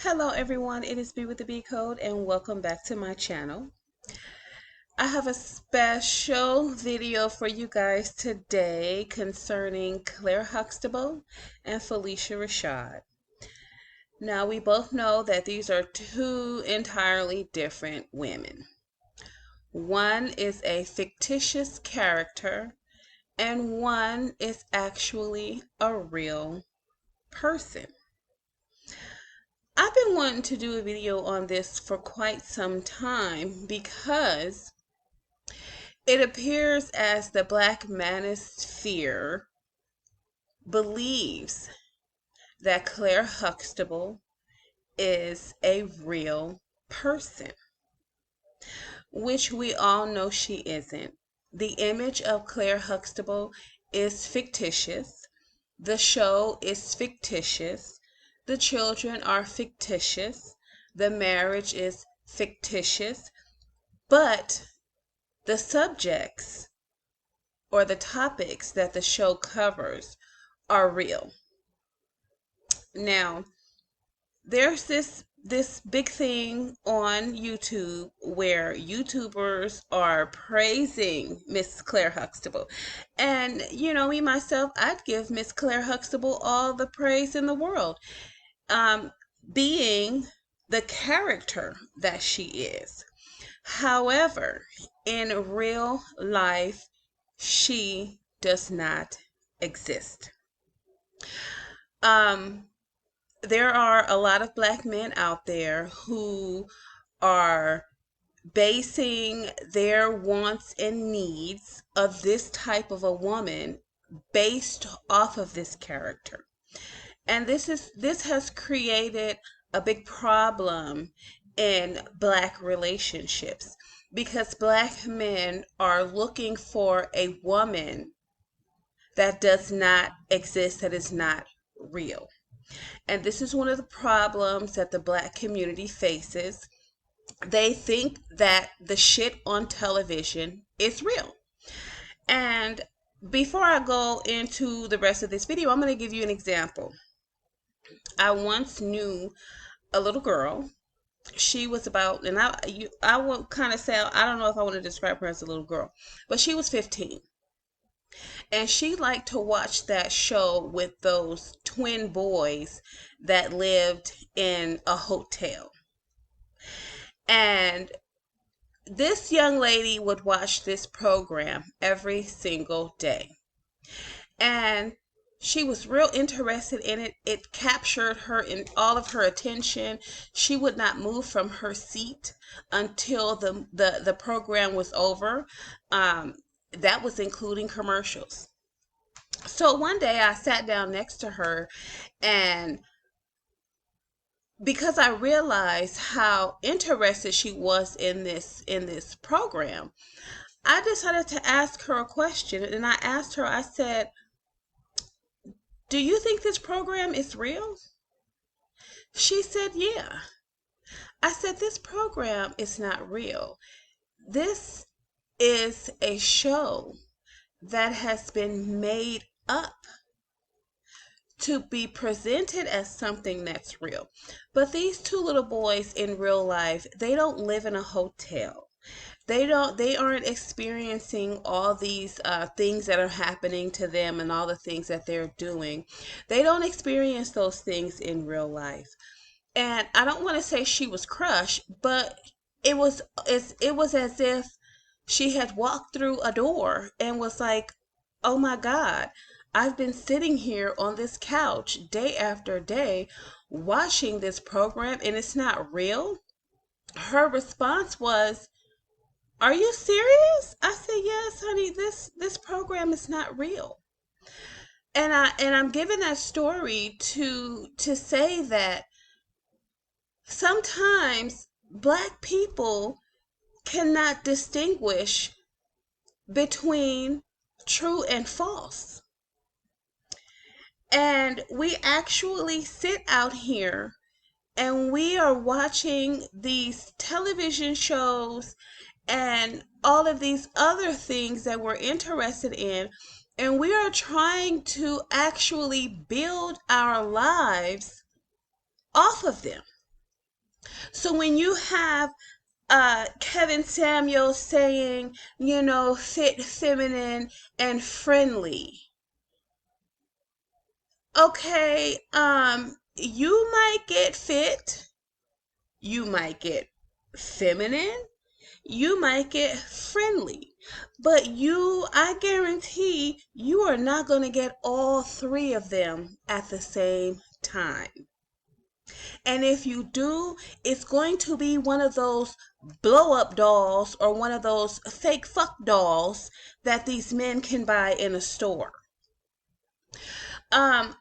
Hello everyone, it is B with the B Code and welcome back to my channel. I have a special video for you guys today concerning Claire Huxtable and Felicia Rashad. Now we both know that these are two entirely different women. One is a fictitious character and one is actually a real person. I've been wanting to do a video on this for quite some time because it appears as the Black Manosphere believes that Claire Huxtable is a real person, which we all know she isn't. The image of Claire Huxtable is fictitious. The show is fictitious. The children are fictitious. The marriage is fictitious. But the subjects or the topics that the show covers are real. Now, there's this big thing on YouTube where YouTubers are praising Miss Claire Huxtable. And me myself, I'd give Miss Claire Huxtable all the praise in the world. Being the character that she is. However, in real life, she does not exist. There are a lot of Black men out there who are basing their wants and needs of this type of a woman based off of this character. And this has created a big problem in Black relationships because Black men are looking for a woman that does not exist, that is not real. And this is one of the problems that the Black community faces. They think that the shit on television is real. And before I go into the rest of this video, I'm going to give you an example. I once knew a little girl. She was about, and I would kind of say, I don't know if I want to describe her as a little girl, but she was 15. And she liked to watch that show with those twin boys that lived in a hotel. And this young lady would watch this program every single day. And she was real interested in it. It captured her in all of her attention. She would not move from her seat until the program was over. That was including commercials. So one day I sat down next to her, and because I realized how interested she was in this program, I decided to ask her a question. And I asked her, I said, "Do you think this program is real?" She said, "Yeah." I said, "This program is not real. This is a show that has been made up to be presented as something that's real. But these two little boys in real life, they don't live in a hotel. They aren't experiencing all these things that are happening to them and all the things that they're doing. They don't experience those things in real life." And I don't want to say she was crushed, but it was as if she had walked through a door and was like, "Oh my God, I've been sitting here on this couch day after day watching this program and it's not real." Her response was, "Are you serious?" I said, "Yes, honey, this program is not real." And I'm giving that story to say that sometimes Black people cannot distinguish between true and false. And we actually sit out here and we are watching these television shows and all of these other things that we're interested in, and we are trying to actually build our lives off of them. So when you have Kevin Samuels saying, fit, feminine, and friendly, okay, you might get fit, you might get feminine, you might get friendly, but I guarantee you are not going to get all three of them at the same time. And if you do, it's going to be one of those blow up dolls or one of those fake fuck dolls that these men can buy in a store. I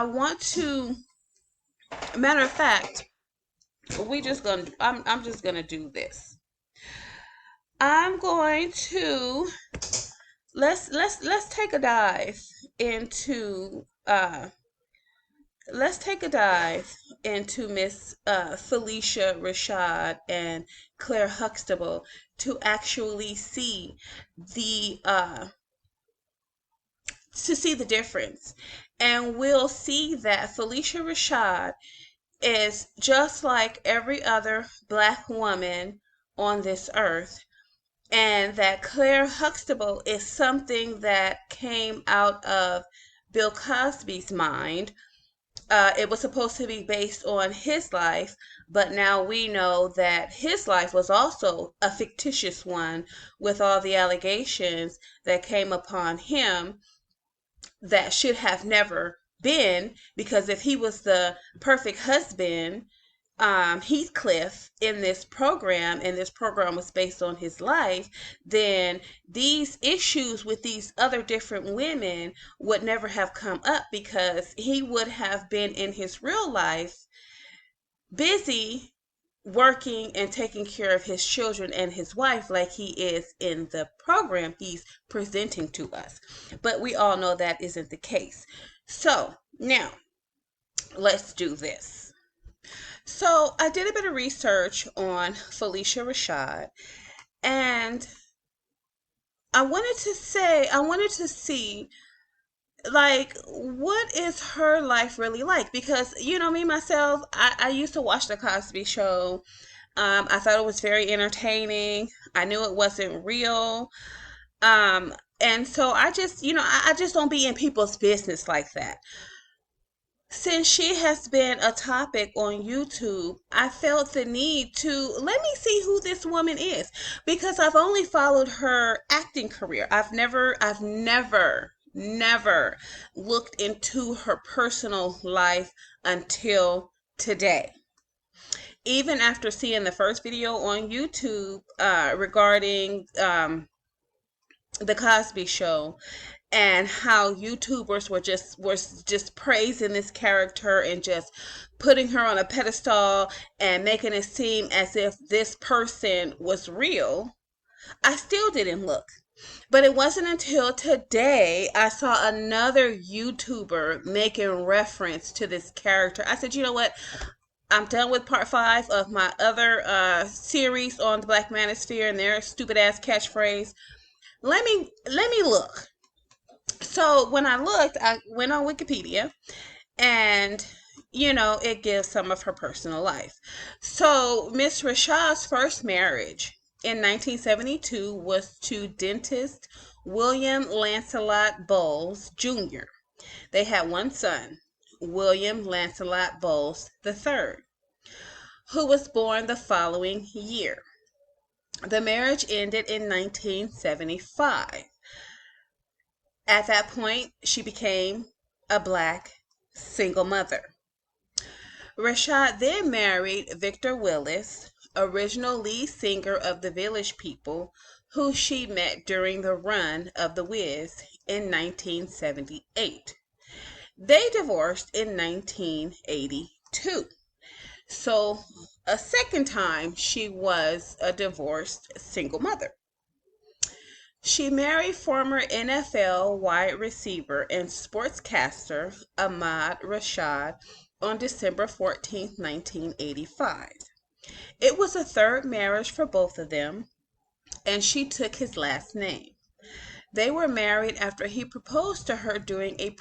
want to, matter of fact, I'm just gonna do this. I'm going to, let's take a dive into, Miss Felicia Rashad and Claire Huxtable to actually the uh, see the difference. And we'll see that Felicia Rashad is just like every other black woman on this earth, and that Claire Huxtable is something that came out of Bill Cosby's mind. It was supposed to be based on his life, but now we know that his life was also a fictitious one with all the allegations that came upon him that should have never been, because if he was the perfect husband, Heathcliff, in this program, and this program was based on his life, then these issues with these other different women would never have come up, because he would have been in his real life busy working and taking care of his children and his wife like he is in the program he's presenting to us. But we all know that isn't the case. So now let's do this. So I did a bit of research on Felicia Rashad, and I wanted to see, like, what is her life really like? Because, me, myself, I used to watch The Cosby Show. I thought it was very entertaining. I knew it wasn't real. And so I just, I just don't be in people's business like that. Since she has been a topic on YouTube, I felt the need to let me see who this woman is, because I've only followed her acting career. I've never looked into her personal life until today. Even after seeing the first video on YouTube regarding the Cosby Show, and how YouTubers were just praising this character and just putting her on a pedestal and making it seem as if this person was real, I still didn't look. But it wasn't until today I saw another YouTuber making reference to this character. I said, you know what? I'm done with part 5 of my other series on the Black Manosphere and their stupid ass catchphrase. Let me look. So when I looked, I went on Wikipedia, and it gives some of her personal life. So Miss Rashad's first marriage in 1972 was to dentist William Lancelot Bowles Jr. They had one son, William Lancelot Bowles III, who was born the following year. The marriage ended in 1975. At that point, she became a black single mother. Rashad then married Victor Willis, original lead singer of the Village People, who she met during the run of The Wiz in 1978. They divorced in 1982. So, a second time, she was a divorced single mother. She married former NFL wide receiver and sportscaster Ahmad Rashad on December 14, 1985. It was a third marriage for both of them, and she took his last name. They were married after he proposed to her during a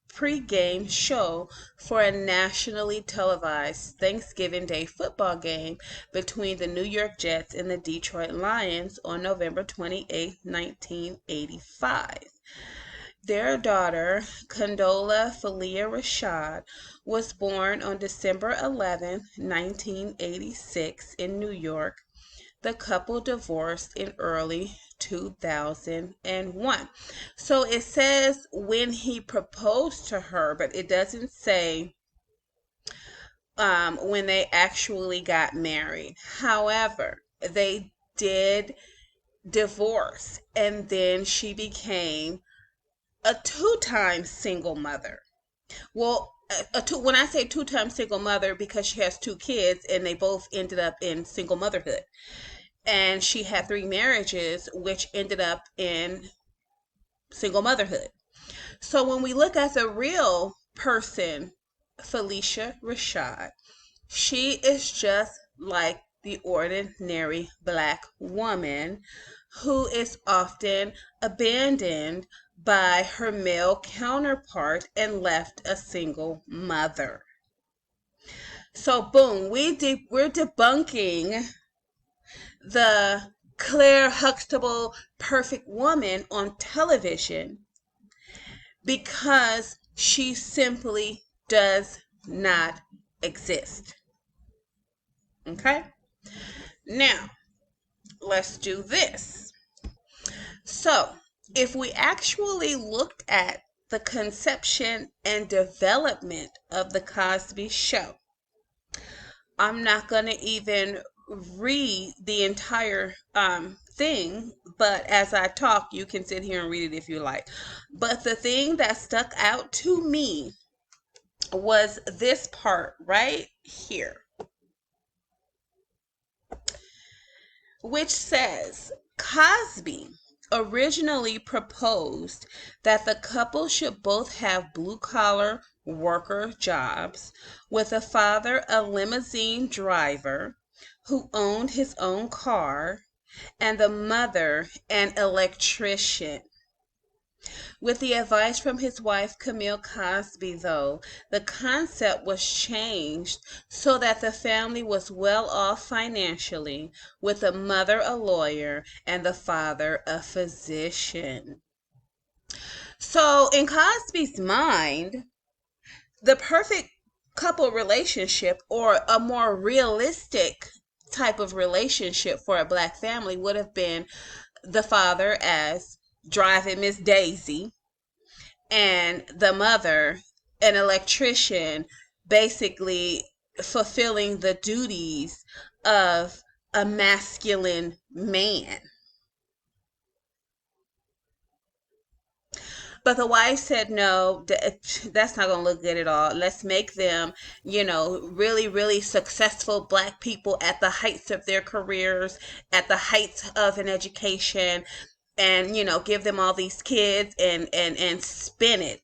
pre-game show for a nationally televised Thanksgiving Day football game between the New York Jets and the Detroit Lions on November 28, 1985. Their daughter, Condola Felia Rashad, was born on December 11, 1986 in New York. The couple divorced in early 2001. So it says when he proposed to her, but it doesn't say when they actually got married. However, they did divorce, and then she became a two-time single mother. Well, when I say two-time single mother, because she has two kids and they both ended up in single motherhood. And she had three marriages, which ended up in single motherhood. So when we look at the real person, Felicia Rashad, she is just like the ordinary black woman who is often abandoned by her male counterpart and left a single mother. So boom, we're debunking the Claire Huxtable perfect woman on television because she simply does not exist. Okay? Now, let's do this. So, if we actually looked at the conception and development of the Cosby Show, I'm not going to even read the entire thing, but as I talk, you can sit here and read it if you like. But the thing that stuck out to me was this part right here, which says Cosby originally proposed that the couple should both have blue-collar worker jobs, with the father a limousine driver who owned his own car and the mother an electrician. With the advice from his wife Camille Cosby, though, the concept was changed so that the family was well off financially, with the mother a lawyer and the father a physician. So in Cosby's mind, the perfect couple relationship, or a more realistic type of relationship for a black family, would have been the father as driving Miss Daisy and the mother an electrician, basically fulfilling the duties of a masculine man. But the wife said, no, that's not going to look good at all. Let's make them, really, really successful black people at the heights of their careers, at the heights of an education, and, give them all these kids and spin it.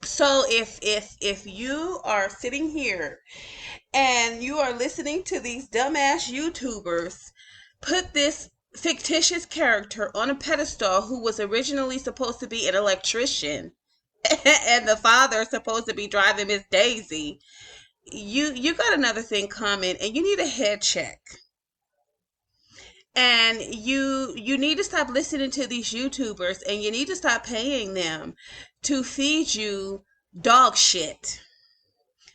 So if you are sitting here and you are listening to these dumbass YouTubers put this fictitious character on a pedestal who was originally supposed to be an electrician and the father is supposed to be driving Miss Daisy, you got another thing coming, and you need a head check. And you need to stop listening to these YouTubers, and you need to stop paying them to feed you dog shit.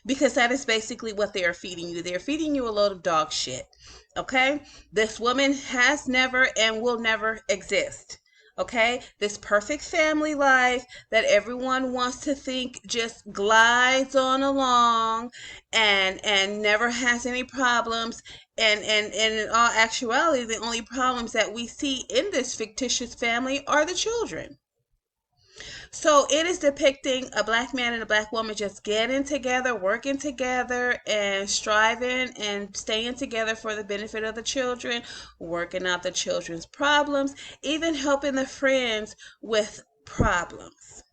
Because that is basically what they are feeding you. They're feeding you a load of dog shit. Okay? This woman has never and will never exist. Okay? This perfect family life that everyone wants to think just glides on along and never has any problems. And in all actuality, the only problems that we see in this fictitious family are the children. So it is depicting a black man and a black woman just getting together, working together, and striving and staying together for the benefit of the children, working out the children's problems, even helping the friends with problems.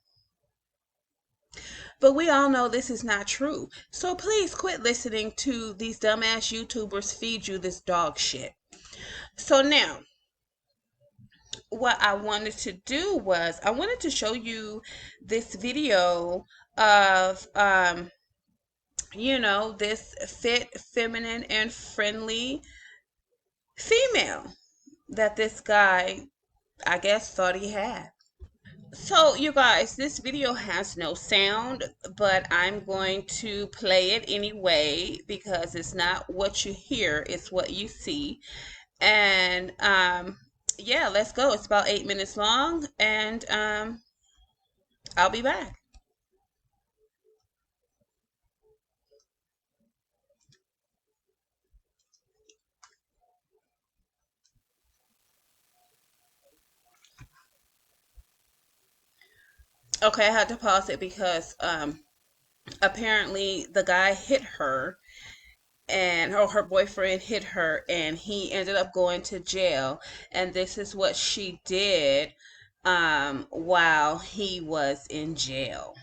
But we all know this is not true. So please quit listening to these dumbass YouTubers feed you this dog shit. So now, what I wanted to do was I wanted to show you this video of this fit, feminine, and friendly female that this guy, I guess, thought he had. So, you guys, this video has no sound, but I'm going to play it anyway because it's not what you hear, it's what you see. And yeah, let's go. It's about 8 minutes long, and I'll be back. Okay, I had to pause it because apparently the guy hit her, and her boyfriend hit her, and he ended up going to jail. And this is what she did while he was in jail.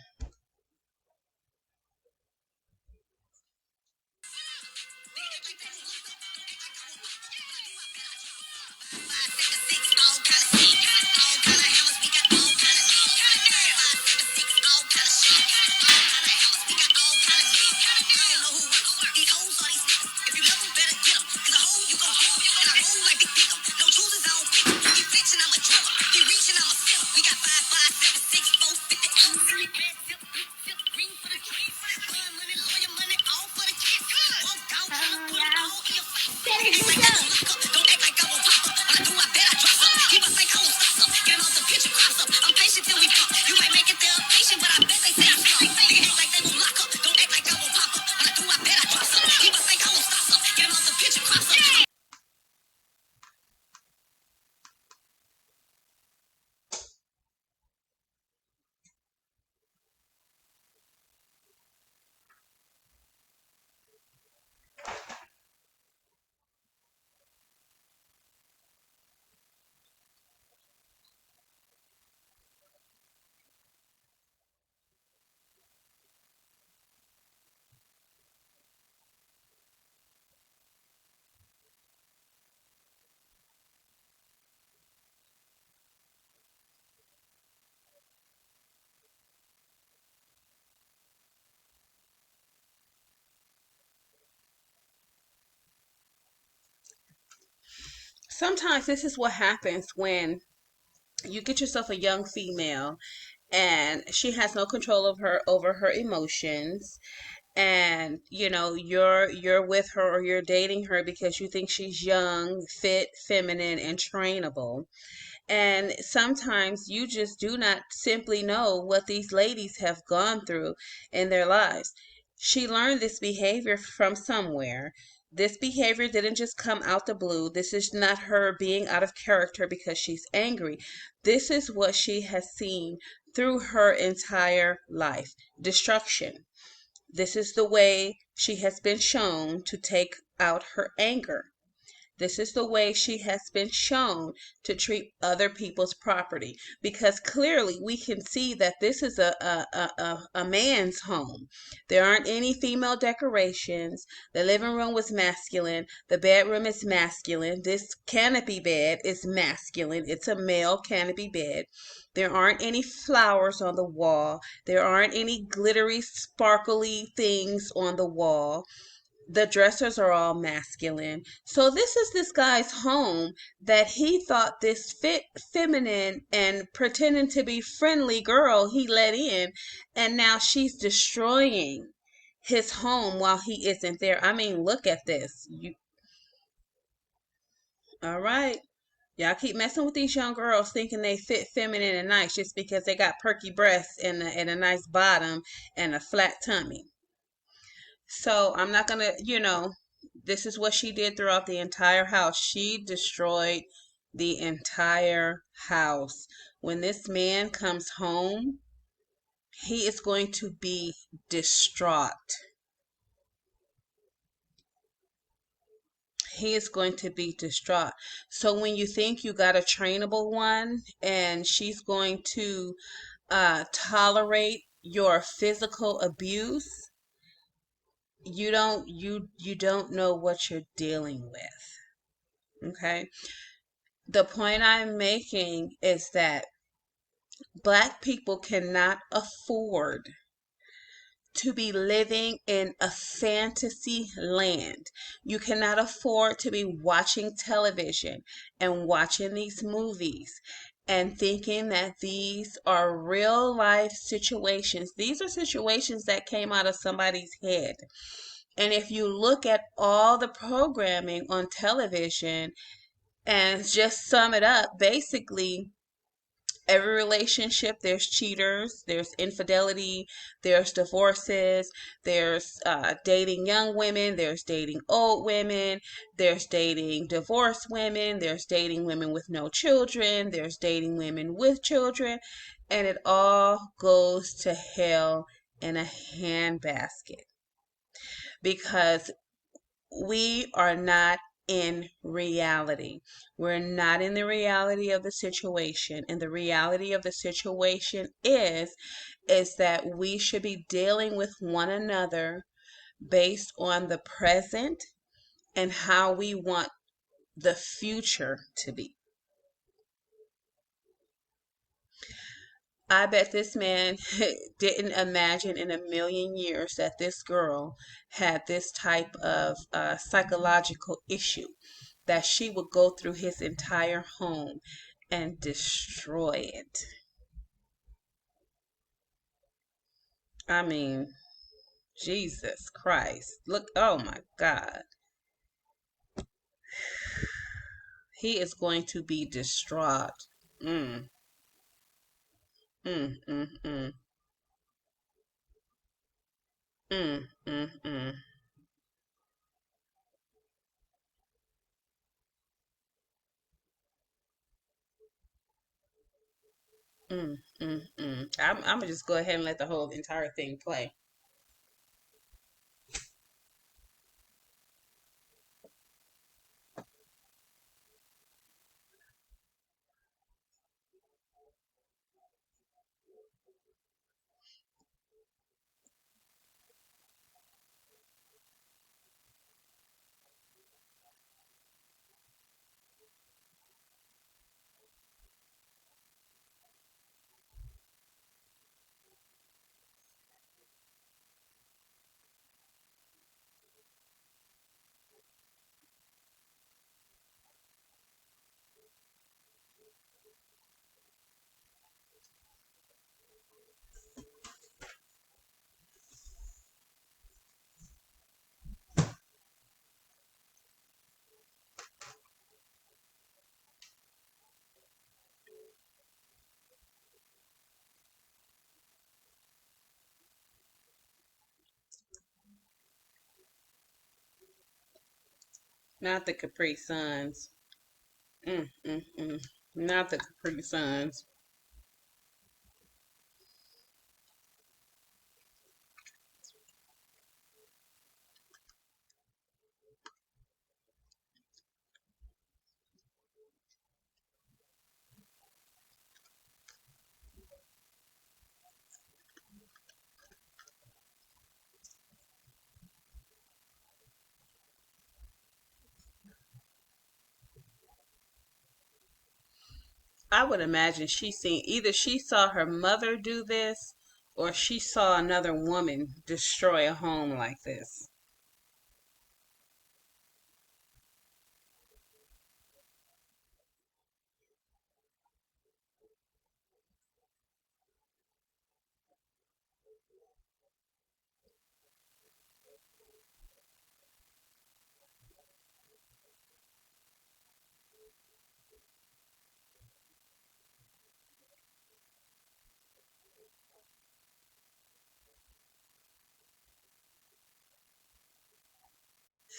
Sometimes this is what happens when you get yourself a young female and she has no control of her over her emotions, and you're with her or you're dating her because you think she's young, fit, feminine, and trainable. And sometimes you just do not simply know what these ladies have gone through in their lives. She learned this behavior from somewhere. This behavior didn't just come out the blue. This is not her being out of character because she's angry. This is what she has seen through her entire life: destruction. This is the way she has been shown to take out her anger. This is the way she has been shown to treat other people's property, because clearly we can see that this is a man's home. There aren't any female decorations. The living room was masculine. The bedroom is masculine. This canopy bed is masculine. It's a male canopy bed. There aren't any flowers on the wall. There aren't any glittery, sparkly things on the wall. The dressers are all masculine. So this is this guy's home that he thought this fit, feminine, and pretending to be friendly girl he let in, and now she's destroying his home while he isn't there. I mean, look at this. All right. Y'all keep messing with these young girls thinking they fit, feminine, and nice just because they got perky breasts and a nice bottom and a flat tummy. So I'm not gonna, this is what she did throughout the entire house. She destroyed the entire house. When this man comes home, he is going to be distraught. He is going to be distraught. So when you think you got a trainable one and she's going to tolerate your physical abuse, you don't know what you're dealing with. Okay? The point I'm making is that Black people cannot afford to be living in a fantasy land. You cannot afford to be watching television and watching these movies and thinking that these are real life situations. These are situations that came out of somebody's head. And if you look at all the programming on television and just sum it up, basically, every relationship, there's cheaters, there's infidelity, there's divorces, there's dating young women, there's dating old women, there's dating divorced women, there's dating women with no children, there's dating women with children, and it all goes to hell in a handbasket because we are not in reality. We're not in the reality of the situation. And the reality of the situation is that we should be dealing with one another based on the present and how we want the future to be. I bet this man didn't imagine in a million years that this girl had this type of psychological issue, that she would go through his entire home and destroy it. I mean, Jesus Christ. Look, oh my God. He is going to be distraught. Mm, mm, mm, mm, mm, mm, mm, I'm gonna just go ahead and let the whole entire thing play. Not the Capri Suns. Mm, mm, mm. Not the Capri Suns. I would imagine she saw her mother do this or she saw another woman destroy a home like this.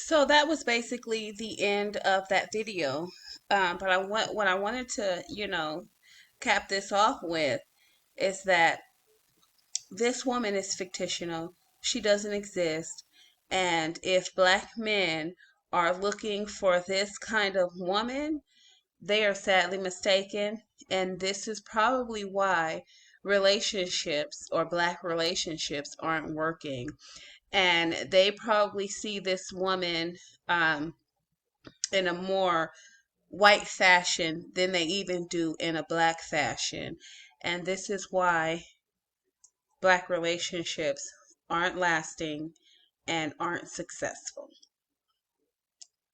So that was basically the end of that video. But what I wanted to, cap this off with is that this woman is fictional. She doesn't exist. And if Black men are looking for this kind of woman, they are sadly mistaken. And this is probably why relationships or Black relationships aren't working. And they probably see this woman um, in a more white fashion than they even do in a black fashion. And this is why black relationships aren't lasting and aren't successful.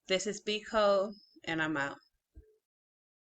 This is B Code, and I'm out.